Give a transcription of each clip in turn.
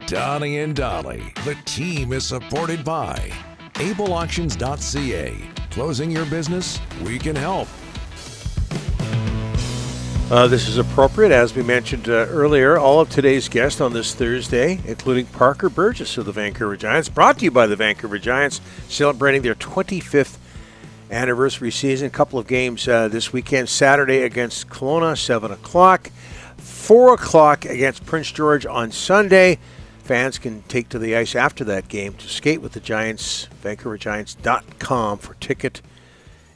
Donnie and Dolly. The team is supported by ableauctions.ca. Closing your business? We can help. This is appropriate. As we mentioned earlier, all of today's guests on this Thursday, including Parker Burgess of the Vancouver Giants, brought to you by the Vancouver Giants, celebrating their 25th anniversary season. A couple of games this weekend. Saturday against Kelowna, 7 o'clock. 4 o'clock against Prince George on Sunday. Fans can take to the ice after that game to skate with the Giants. VancouverGiants.com for ticket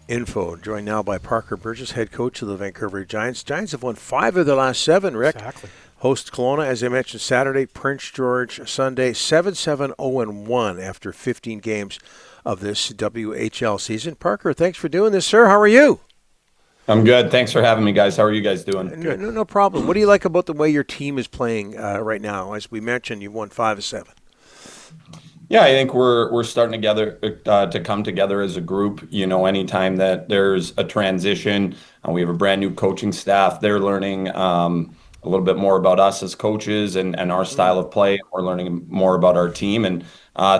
info. Joined now by Parker Burgess, head coach of the Vancouver Giants. Giants have won 5 of their last 7, Rick. Exactly. Host Kelowna, as I mentioned, Saturday. Prince George, Sunday. 7-7-0-1 after 15 games of this WHL season. Parker, thanks for doing this, sir. How are you? I'm good. Thanks for having me, guys. How are you guys doing? Good. No problem. What do you like about the way your team is playing right now? As we mentioned, you've won 5 of 7. Yeah, I think we're starting together to come together as a group. You know, anytime that there's a transition, we have a brand new coaching staff. They're learning a little bit more about us as coaches and our style of play. We're learning more about our team, and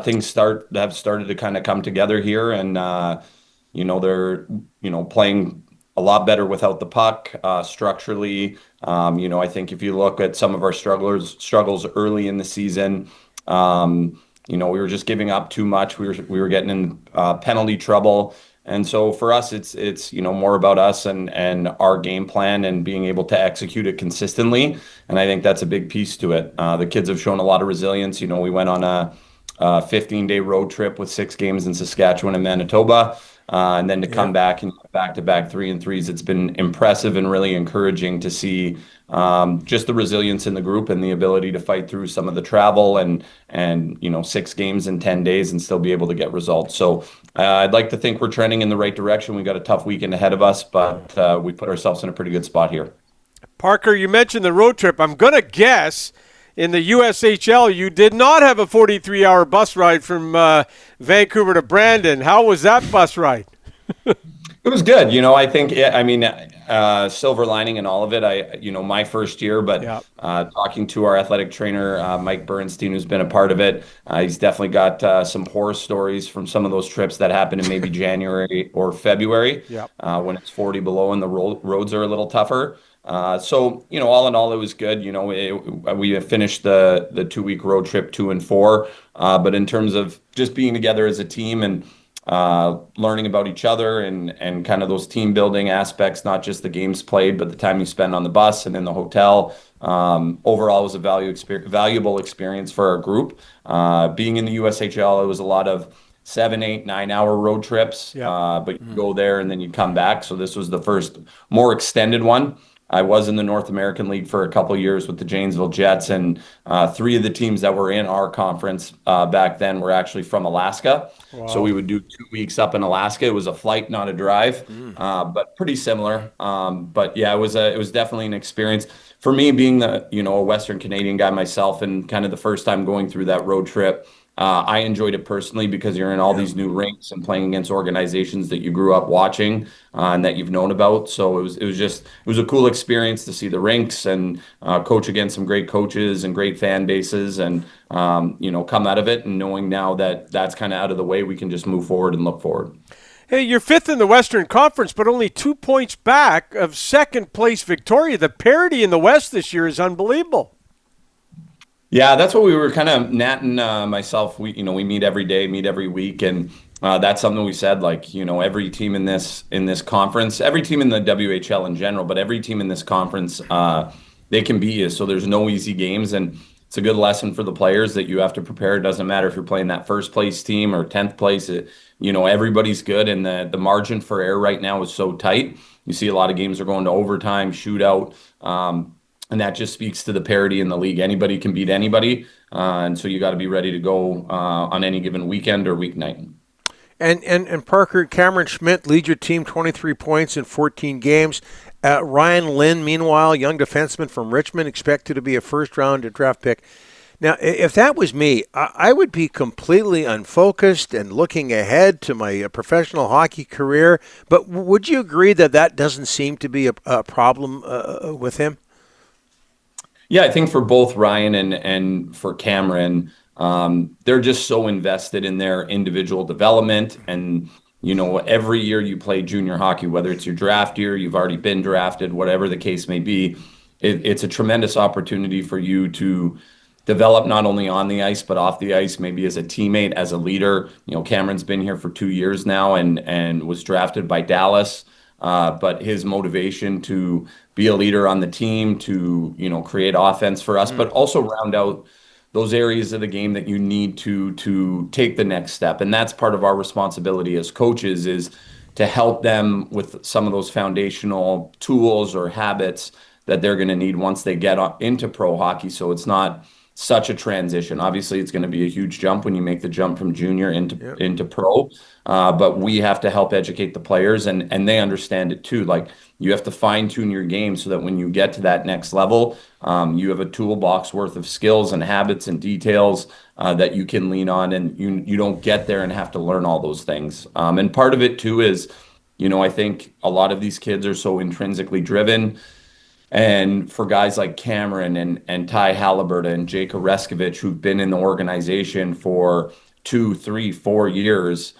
things have started to kind of come together here. And they're playing a lot better without the puck structurally. I think if you look at some of our struggles early in the season. We were just giving up too much. We were getting in penalty trouble. And so for us, it's more about us and our game plan and being able to execute it consistently. And I think that's a big piece to it. The kids have shown a lot of resilience. We went on a 15-day road trip with 6 games in Saskatchewan and Manitoba. And then to come back and back-to-back 3-3s, it's been impressive and really encouraging to see just the resilience in the group and the ability to fight through some of the travel and 6 games in 10 days and still be able to get results. So I'd like to think we're trending in the right direction. We got a tough weekend ahead of us, but we put ourselves in a pretty good spot here. Parker, you mentioned the road trip. I'm going to guess in the USHL you did not have a 43-hour bus ride from Vancouver to Brandon. How was that bus ride? It was good. I think, silver lining in all of it, my first year, but talking to our athletic trainer, Mike Bernstein, who's been a part of it, he's definitely got some horror stories from some of those trips that happened in maybe January or February when it's 40 below and the roads are a little tougher. So, all in all, it was good. We finished the 2-week road trip 2-4. But in terms of just being together as a team and learning about each other and kind of those team building aspects, not just the games played, but the time you spend on the bus and in the hotel, overall was a valuable experience for our group. Being in the USHL, it was a lot of 7, 8, 9-hour road trips, but you go there and then you come back. So this was the first more extended one. I was in the North American League for a couple of years with the Janesville Jets, and 3 of the teams that were in our conference back then were actually from Alaska. Wow. So we would do 2 weeks up in Alaska. It was a flight, not a drive, but pretty similar. But yeah, it was definitely an experience for me, being a Western Canadian guy myself, and kind of the first time going through that road trip. I enjoyed it personally because you're in all these new rinks and playing against organizations that you grew up watching and that you've known about. So it was a cool experience to see the rinks and coach against some great coaches and great fan bases and come out of it and knowing now that that's kind of out of the way, we can just move forward and look forward. Hey, you're 5th in the Western Conference, but only 2 points back of second place Victoria. The parity in the West this year is unbelievable. Yeah, that's what we were kind of natting myself. We meet every day, meet every week, and that's something we said. Every team in this conference, every team in the WHL in general, but every team in this conference, they can beat you. So there's no easy games, and it's a good lesson for the players that you have to prepare. It doesn't matter if you're playing that first place team or 10th place. Everybody's good, and the margin for error right now is so tight. You see a lot of games are going to overtime, shootout. And that just speaks to the parity in the league. Anybody can beat anybody. And so you got to be ready to go on any given weekend or weeknight. And Parker, Cameron Schmidt leads your team 23 points in 14 games. Ryan Lynn, meanwhile, young defenseman from Richmond, expected to be a first-round draft pick. Now, if that was me, I would be completely unfocused and looking ahead to my professional hockey career. But would you agree that doesn't seem to be a problem with him? Yeah, I think for both Ryan and for Cameron, they're just so invested in their individual development. And, every year you play junior hockey, whether it's your draft year, you've already been drafted, whatever the case may be, it's a tremendous opportunity for you to develop not only on the ice, but off the ice, maybe as a teammate, as a leader. Cameron's been here for 2 years now and was drafted by Dallas. But his motivation to be a leader on the team, to create offense for us, but also round out those areas of the game that you need to take the next step. And that's part of our responsibility as coaches, is to help them with some of those foundational tools or habits that they're going to need once they get into pro hockey. So it's not such a transition. Obviously, it's going to be a huge jump when you make the jump from junior into pro. But we have to help educate the players, and they understand it too. Like, you have to fine tune your game so that when you get to that next level, you have a toolbox worth of skills and habits and details that you can lean on, and you don't get there and have to learn all those things. And part of it too is, I think a lot of these kids are so intrinsically driven. And for guys like Cameron and Ty Halliburton and Jake Oreskovich, who've been in the organization for 2, 3, 4 years,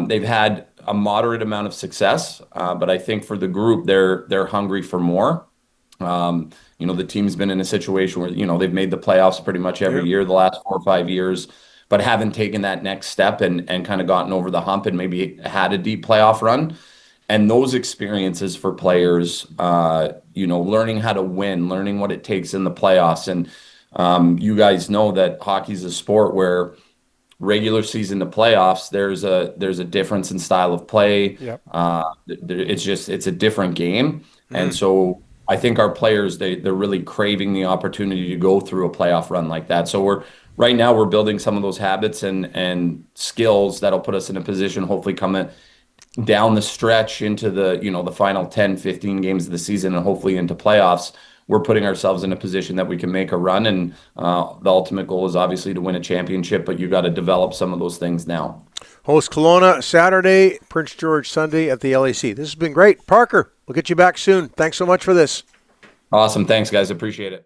they've had a moderate amount of success. But I think for the group, they're hungry for more. The team's been in a situation where, they've made the playoffs pretty much every year the last 4 or 5 years, but haven't taken that next step and kind of gotten over the hump and maybe had a deep playoff run. And those experiences for players, learning how to win, learning what it takes in the playoffs. And you guys know that hockey's a sport where regular season to playoffs, there's a difference in style of play. Yep. It's a different game. And so I think our players, they're really craving the opportunity to go through a playoff run like that. So right now we're building some of those habits and skills that'll put us in a position, hopefully coming down the stretch into the final 10, 15 games of the season, and hopefully into playoffs. We're putting ourselves in a position that we can make a run, and the ultimate goal is obviously to win a championship, but you got to develop some of those things now. Host Kelowna Saturday, Prince George Sunday at the LAC. This has been great. Parker, we'll get you back soon. Thanks so much for this. Awesome. Thanks, guys. Appreciate it.